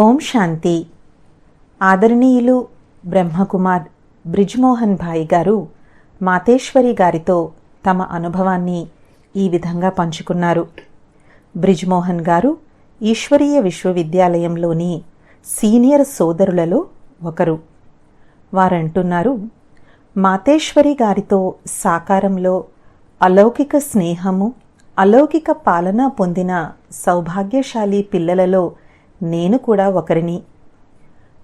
ఓం శాంతి. ఆదరణీయులు బ్రహ్మకుమార్ బ్రిజ్మోహన్ భాయ్ గారు మాతేశ్వరి గారితో తమ అనుభవాన్ని ఈ విధంగా పంచుకున్నారు. బ్రిజ్మోహన్ గారు ఈశ్వరీయ విశ్వవిద్యాలయంలోని సీనియర్ సోదరులలో ఒకరు. వారంటున్నారు, మాతేశ్వరి గారితో సాకారంలో అలౌకిక స్నేహము, అలౌకిక పాలన పొందిన సౌభాగ్యశాలి పిల్లలలో నేను కూడా ఒకరిని.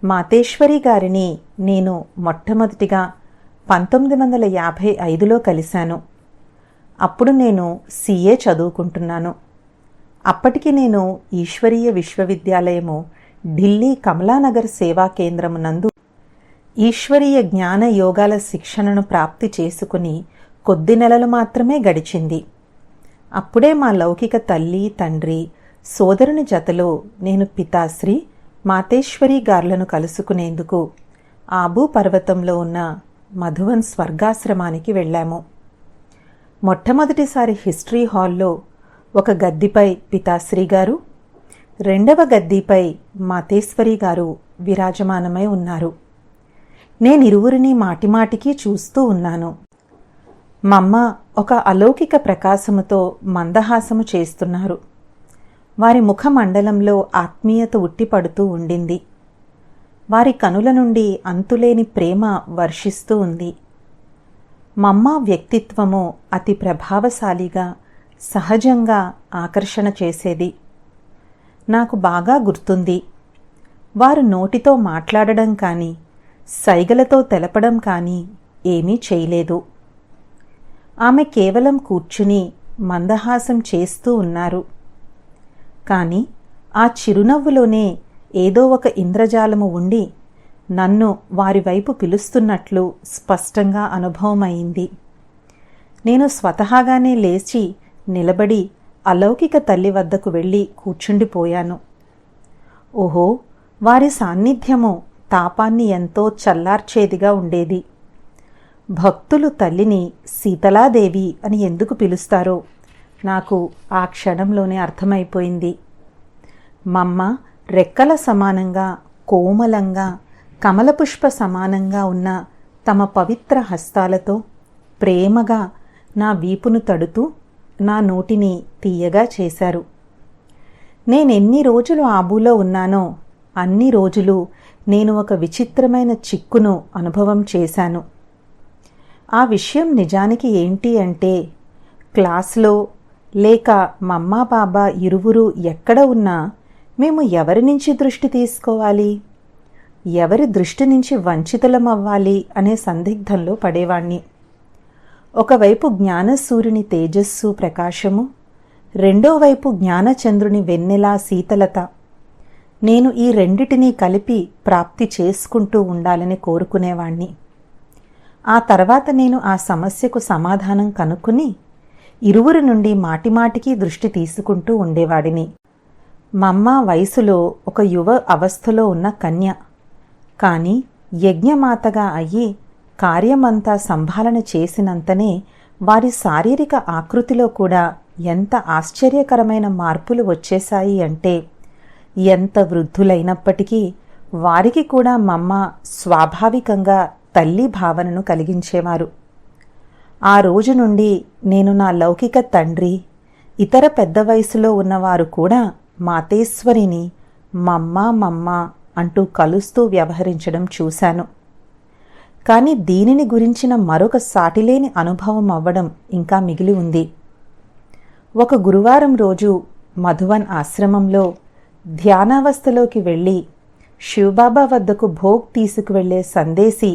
మాతేశ్వరి గారిని నేను మొట్టమొదటిగా 1955లో కలిశాను. అప్పుడు నేను CA చదువుకుంటున్నాను. అప్పటికి నేను ఈశ్వరీయ విశ్వవిద్యాలయము ఢిల్లీ కమలానగర్ సేవా కేంద్రమునందు ఈశ్వరీయ జ్ఞాన యోగాల శిక్షణను ప్రాప్తి చేసుకుని కొద్ది నెలలు మాత్రమే గడిచింది. అప్పుడే మా లౌకిక తల్లి తండ్రి సోదరుని జతలో నేను పితాశ్రీ మాతేశ్వరి గార్లను కలుసుకునేందుకు ఆబూ పర్వతంలో ఉన్న మధువన్ స్వర్గాశ్రమానికి వెళ్ళాము. మొట్టమొదటిసారి హిస్టరీ హాల్లో ఒక గద్దీపై పితాశ్రీ గారు, రెండవ గద్దీపై మాతేశ్వరి గారు విరాజమానమై ఉన్నారు. నేనిరువురిని మాటిమాటికి చూస్తూ ఉన్నాను. మమ్మ ఒక అలౌకిక ప్రకాశముతో మందహాసము చేస్తున్నారు. వారి ముఖమండలంలో ఆత్మీయత ఉట్టిపడుతూ ఉండింది. వారి కనుల నుండి అంతులేని ప్రేమ వర్షిస్తూ ఉంది. మమ్మ వ్యక్తిత్వము అతి ప్రభావశాలిగా, సహజంగా ఆకర్షణ చేసేది. నాకు బాగా గుర్తుంది, వారు నోటితో మాట్లాడడం కానీ, సైగలతో తెలపడం కానీ ఏమీ చేయలేదు. ఆమె కేవలం కూర్చుని మందహాసం చేస్తూ ఉన్నారు. కానీ ఆ చిరునవ్వులోనే ఏదో ఒక ఇంద్రజాలము ఉండి నన్ను వారి వైపు పిలుస్తున్నట్లు స్పష్టంగా అనుభవమైంది. నేను స్వతహాగానే లేచి నిలబడి అలౌకిక తల్లి వద్దకు వెళ్ళి కూర్చుండిపోయాను. ఓహో, వారి సాన్నిధ్యము తాపాన్ని ఎంతో చల్లార్చేదిగా ఉండేది. భక్తులు తల్లిని శీతలాదేవి అని ఎందుకు పిలుస్తారో నాకు ఆ క్షణంలోనే అర్థమైపోయింది. మమ్మ రెక్కల సమానంగా, కోమలంగా, కమలపుష్ప సమానంగా ఉన్న తమ పవిత్ర హస్తాలతో ప్రేమగా నా వీపును తడుతూ నా నోటిని తీయగా చేశారు. నేనెన్ని రోజులు ఆబూలో ఉన్నానో అన్ని రోజులు నేను ఒక విచిత్రమైన చిక్కును అనుభవం చేశాను. ఆ విషయం నిజానికి ఏంటి అంటే, క్లాస్లో లేక మమ్మా బాబా ఇరువురు ఎక్కడ ఉన్నా మేము ఎవరి నుంచి దృష్టి తీసుకోవాలి, ఎవరి దృష్టి నుంచి వంచితులమవ్వాలి అనే సందిగ్ధంలో పడేవాణ్ణి. ఒకవైపు జ్ఞానసూర్యుని తేజస్సు ప్రకాశము, రెండో వైపు జ్ఞానచంద్రుని వెన్నెల శీతలత. నేను ఈ రెండిటినీ కలిపి ప్రాప్తి చేసుకుంటూ ఉండాలని కోరుకునేవాణ్ణి. ఆ తర్వాత నేను ఆ సమస్యకు సమాధానం కనుక్కుని ఇరువురి నుండి మాటిమాటికి దృష్టి తీసుకుంటూ ఉండేవాడిని. మమ్మ వయసులో ఒక యువ అవస్థలో ఉన్న కన్య, కానీ యజ్ఞమాతగా అయ్యి కార్యమంతా సంభాలన చేసినంతనే వారి శారీరక ఆకృతిలో కూడా ఎంత ఆశ్చర్యకరమైన మార్పులు వచ్చేశాయి అంటే, ఎంత వృద్ధులైనప్పటికీ వారికి కూడా మమ్మ స్వాభావికంగా తల్లి భావనను కలిగించేవారు. ఆ రోజు నుండి నేను నా లౌకిక తండ్రి, ఇతర పెద్ద వయసులో ఉన్నవారు కూడా మాతేశ్వరిని మమ్మ మమ్మ అంటూ కలుస్తూ వ్యవహరించడం చూశాను. కానీ దీనిని గురించిన మరొక సాటిలేని అనుభవం అవ్వడం ఇంకా మిగిలి ఉంది. ఒక గురువారం రోజు మధువన్ ఆశ్రమంలో ధ్యానావస్థలోకి వెళ్ళి శివబాబా వద్దకు భోగ్ తీసుకువెళ్లే సందేశి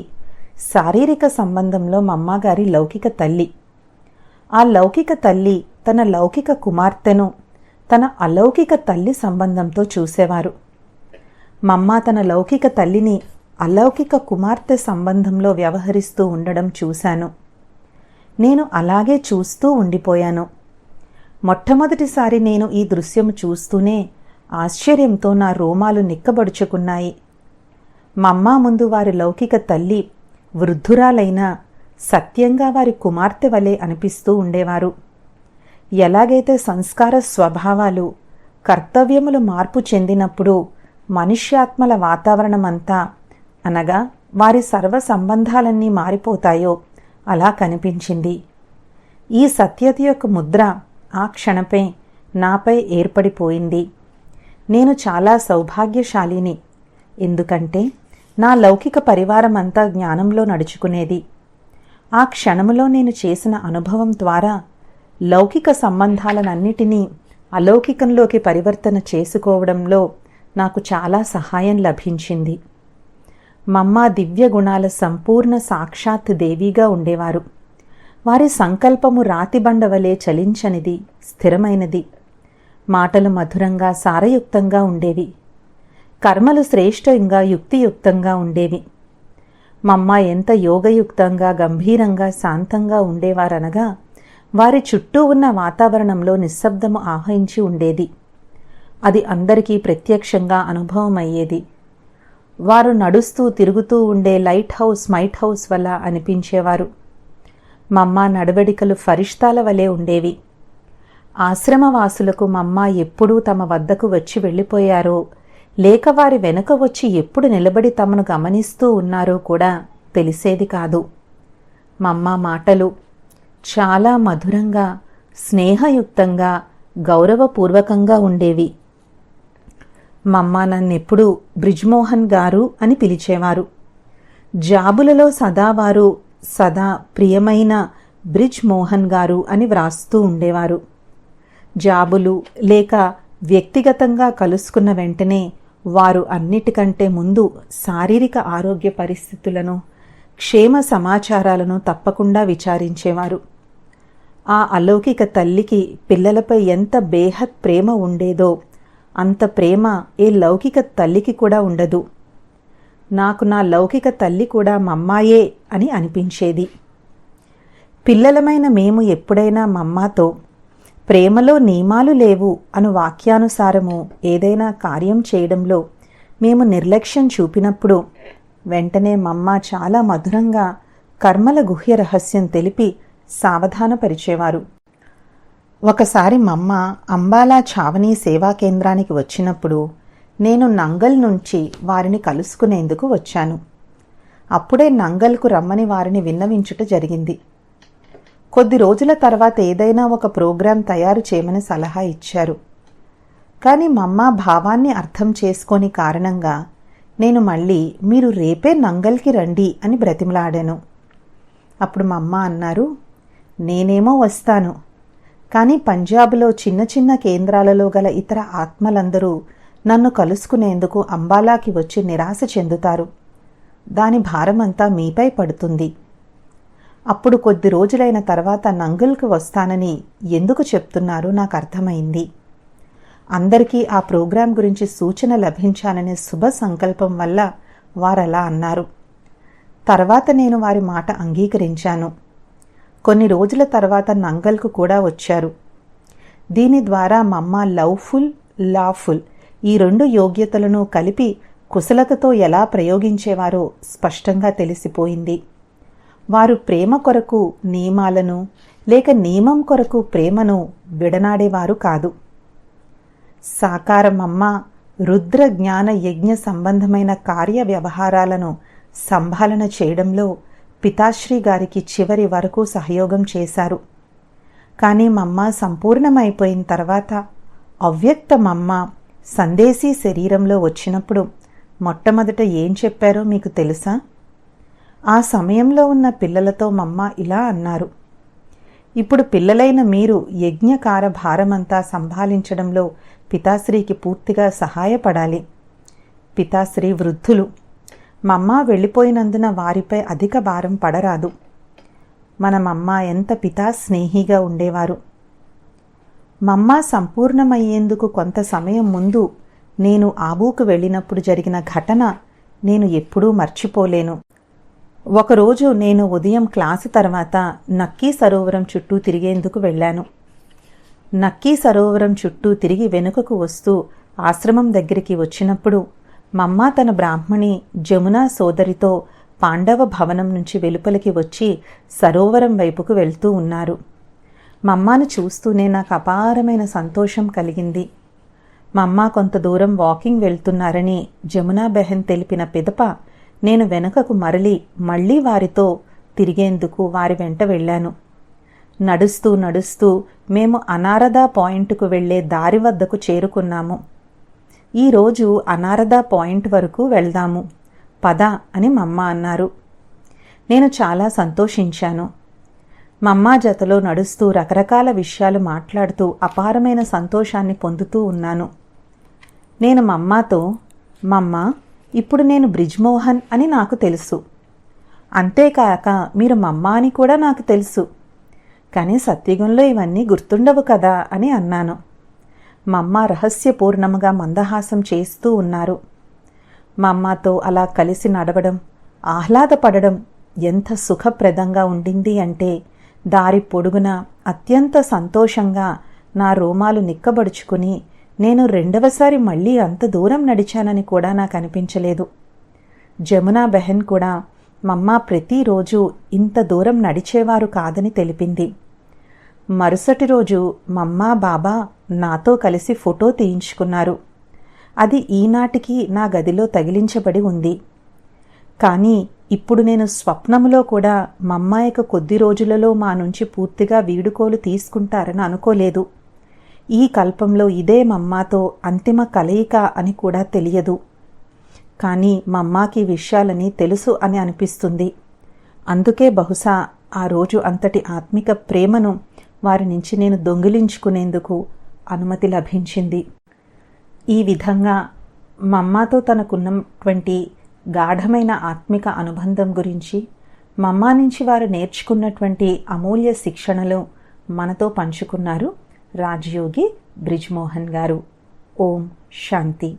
శారీరక సంబంధంలో మమ్మగారి లౌకిక తల్లి. ఆ లౌకిక తల్లి తన లౌకిక కుమార్తెను తన అలౌకిక తల్లి సంబంధంతో చూసేవారు. మమ్మ తన లౌకిక తల్లిని అలౌకిక కుమార్తె సంబంధంలో వ్యవహరిస్తూ ఉండడం చూశాను. నేను అలాగే చూస్తూ ఉండిపోయాను. మొట్టమొదటిసారి నేను ఈ దృశ్యం చూస్తూనే ఆశ్చర్యంతో నా రోమాలు నిక్కబడుచుకున్నాయి. మమ్మ ముందు వారి లౌకిక తల్లి వృద్ధురాలైన సత్యంగా వారి కుమార్తె వలె అనిపిస్తూ ఉండేవారు. ఎలాగైతే సంస్కార స్వభావాలు, కర్తవ్యములు మార్పు చెందినప్పుడు మనుష్యాత్మల వాతావరణమంతా, అనగా వారి సర్వ సంబంధాలన్నీ మారిపోతాయో అలా కనిపించింది. ఈ సత్యత యొక్క ముద్ర ఆ క్షణపై నాపై ఏర్పడిపోయింది. నేను చాలా సౌభాగ్యశాలిని. ఎందుకంటే నా లౌకిక పరివారమంతా జ్ఞానంలో నడుచుకునేది. ఆ క్షణములో నేను చేసిన అనుభవం ద్వారా లౌకిక సంబంధాలనన్నిటినీ అలౌకికంలోకి పరివర్తన చేసుకోవడంలో నాకు చాలా సహాయం లభించింది. మమ్మ దివ్య గుణాల సంపూర్ణ సాక్షాత్ దేవిగా ఉండేవారు. వారి సంకల్పము రాతిబండ వలె చలించనిది, స్థిరమైనది. మాటలు మధురంగా సారయుక్తంగా ఉండేవి. కర్మలు శ్రేష్టంగా యుక్తియుక్తంగా ఉండేవి. మమ్మ ఎంత యోగయుక్తంగా గంభీరంగా శాంతంగా ఉండేవారనగా వారి చుట్టూ ఉన్న వాతావరణంలో నిశ్శబ్దము ఆవహించి ఉండేది. అది అందరికీ ప్రత్యక్షంగా అనుభవమయ్యేది. వారు నడుస్తూ తిరుగుతూ ఉండే లైట్ హౌస్ మైట్ హౌస్ వల్ల అనిపించేవారు. మమ్మ నడవడికలు ఫరిష్తాల వలె ఉండేవి. ఆశ్రమవాసులకు మమ్మ ఎప్పుడూ తమ వద్దకు వచ్చి వెళ్ళిపోయారో, లేక వారి వెనుక వచ్చి ఎప్పుడు నిలబడి తమను గమనిస్తూ ఉన్నారో కూడా తెలిసేది కాదు. మమ్మ మాటలు చాలా మధురంగా, స్నేహయుక్తంగా, గౌరవపూర్వకంగా ఉండేవి. మమ్మ నన్నెప్పుడూ బ్రిజ్మోహన్ గారు అని పిలిచేవారు. జాబులలో సదావారు సదా ప్రియమైన బ్రిజ్ మోహన్ గారు అని వ్రాస్తూ ఉండేవారు. జాబులు లేక వ్యక్తిగతంగా కలుసుకున్న వెంటనే వారు అన్నిటికంటే ముందు శారీరక ఆరోగ్య పరిస్థితులను, క్షేమ సమాచారాలను తప్పకుండా విచారించేవారు. ఆ అలౌకిక తల్లికి పిల్లలపై ఎంత బేహద్ ప్రేమ ఉండేదో అంత ప్రేమ ఏ లౌకిక తల్లికి కూడా ఉండదు. నాకు నా లౌకిక తల్లి కూడా మమ్మాయే అని అనిపించేది. పిల్లలమైన మేము ఎప్పుడైనా మమ్మాతో ప్రేమలో నియమాలు లేవు అను వాక్యానుసారము ఏదైనా కార్యం చేయడంలో మేము నిర్లక్ష్యం చూపినప్పుడు వెంటనే మమ్మ చాలా మధురంగా కర్మల గుహ్య రహస్యం తెలిపి సావధానపరిచేవారు. ఒకసారి మమ్మ అంబాలా ఛావనీ సేవా కేంద్రానికి వచ్చినప్పుడు నేను నంగల్ నుంచి వారిని కలుసుకునేందుకు వచ్చాను. అప్పుడే నంగల్కు రమ్మని వారిని విన్నవించుట జరిగింది. కొద్ది రోజుల తర్వాత ఏదైనా ఒక ప్రోగ్రాం తయారు చేయమని సలహా ఇచ్చారు. కానీ మమ్మ భావాన్ని అర్థం చేసుకోని కారణంగా నేను మళ్ళీ మీరు రేపే నంగల్కి రండి అని బ్రతిమలాడాను. అప్పుడు మమ్మ అన్నారు, నేనేమో వస్తాను, కానీ పంజాబ్లో చిన్న చిన్న కేంద్రాలలో గల ఇతర ఆత్మలందరూ నన్ను కలుసుకునేందుకు అంబాలాకి వచ్చి నిరాశ చెందుతారు. దాని భారమంతా మీపై పడుతుంది. అప్పుడు కొద్ది రోజులైన తర్వాత నంగల్కు వస్తానని ఎందుకు చెప్తున్నారో నాకు అర్థమైంది. అందరికీ ఆ ప్రోగ్రాం గురించి సూచన లభించాలనే శుభ సంకల్పం వల్ల వారలా అన్నారు. తర్వాత నేను వారి మాట అంగీకరించాను. కొన్ని రోజుల తర్వాత నంగల్కు కూడా వచ్చారు. దీని ద్వారా మమ్మ లవ్ఫుల్, లాఫుల్ ఈ రెండు యోగ్యతలను కలిపి కుశలతతో ఎలా ప్రయోగించేవారో స్పష్టంగా తెలిసిపోయింది. వారు ప్రేమ కొరకు నియమాలను లేక నియమం కొరకు ప్రేమను విడనాడేవారు కాదు. సాకారమమ్మ రుద్ర జ్ఞాన యజ్ఞ సంబంధమైన కార్య వ్యవహారాలను సంభాలన చేయడంలో పితాశ్రీ గారికి చివరి వరకు సహయోగం చేశారు. కానీ మమ్మ సంపూర్ణమైపోయిన తర్వాత అవ్యక్త మమ్మ సందేశీ శరీరంలో వచ్చినప్పుడు మొట్టమొదట ఏం చెప్పారో మీకు తెలుసా? ఆ సమయంలో ఉన్న పిల్లలతో మమ్మ ఇలా అన్నారు, ఇప్పుడు పిల్లలైన మీరు యజ్ఞకార భారమంతా సంభాళించడంలో పితాశ్రీకి పూర్తిగా సహాయపడాలి. పితాశ్రీ వృద్ధులు. మమ్మ వెళ్ళిపోయినందున వారిపై అధిక భారం పడరాదు. మన మమ్మ ఎంత పితా స్నేహిగా ఉండేవారు. మమ్మ సంపూర్ణమయ్యేందుకు కొంత సమయం ముందు నేను ఆబూకు వెళ్ళినప్పుడు జరిగిన ఘటన నేను ఎప్పుడూ మర్చిపోలేను. ఒకరోజు నేను ఉదయం క్లాసు తర్వాత నక్కీ సరోవరం చుట్టూ తిరిగేందుకు వెళ్ళాను. నక్కీ సరోవరం చుట్టూ తిరిగి వెనుకకు వస్తూ ఆశ్రమం దగ్గరికి వచ్చినప్పుడు మమ్మ తన బ్రాహ్మణి జమునా సోదరితో పాండవ భవనం నుంచి వెలుపలికి వచ్చి సరోవరం వైపుకు వెళ్తూ ఉన్నారు. మమ్మను చూస్తూనే నాకు అపారమైన సంతోషం కలిగింది. మమ్మ కొంత దూరం వాకింగ్ వెళ్తున్నారని జమునా బెహన్ తెలిపిన పిదప నేను వెనుకకు మళ్ళీ వారితో తిరిగేందుకు వారి వెంట వెళ్ళాను. నడుస్తూ నడుస్తూ మేము అనారదా పాయింట్కు వెళ్లే దారి వద్దకు చేరుకున్నాము. ఈరోజు అనారదా పాయింట్ వరకు వెళ్దాము పద అని మమ్మ అన్నారు. నేను చాలా సంతోషించాను. మమ్మ జతలో నడుస్తూ రకరకాల విషయాలు మాట్లాడుతూ అపారమైన సంతోషాన్ని పొందుతూ ఉన్నాను. నేను మమ్మాతో, మమ్మ, ఇప్పుడు నేను బ్రిజ్మోహన్ అని నాకు తెలుసు. అంతేకాక మీరు మమ్మ అని కూడా నాకు తెలుసు. కానీ సత్యుగంలో ఇవన్నీ గుర్తుండవు కదా అని అన్నాను. మమ్మ రహస్యపూర్ణముగా మందహాసం చేస్తూ ఉన్నారు. మమ్మతో అలా కలిసి నడవడం, ఆహ్లాదపడడం ఎంత సుఖప్రదంగా ఉండింది అంటే దారి పొడుగున అత్యంత సంతోషంగా నా రోమాలు నిక్కబడుచుకుని నేను రెండవసారి మళ్ళీ అంత దూరం నడిచానని కూడా నాకు అనిపించలేదు. జమునా బెహన్ కూడా మమ్మ ప్రతిరోజు ఇంత దూరం నడిచేవారు కాదని తెలిపింది. మరుసటి రోజు మమ్మ బాబా నాతో కలిసి ఫోటో తీయించుకున్నారు. అది ఈనాటికి నా గదిలో తగిలించబడి ఉంది. కానీ ఇప్పుడు నేను స్వప్నములో కూడా మమ్మాయిక కొద్ది రోజులలో మా నుంచి పూర్తిగా వీడుకోలు తీసుకుంటారని అనుకోలేదు. ఈ కల్పంలో ఇదే మమ్మాతో అంతిమ కలయిక అని కూడా తెలియదు. కానీ మమ్మాకి విషయాలని తెలుసు అని అనిపిస్తుంది. అందుకే బహుశా ఆ రోజు అంతటి ఆత్మిక ప్రేమను వారి నుంచి నేను దొంగిలించుకునేందుకు అనుమతి లభించింది. ఈ విధంగా మమ్మాతో తనకున్నటువంటి గాఢమైన ఆత్మిక అనుబంధం గురించి, మమ్మా నుంచి వారు నేర్చుకున్నటువంటి అమూల్య శిక్షణలు మనతో పంచుకున్నారు రాజయోగి బ్రిజ్మోహన్ గారు. ఓం శాంతి.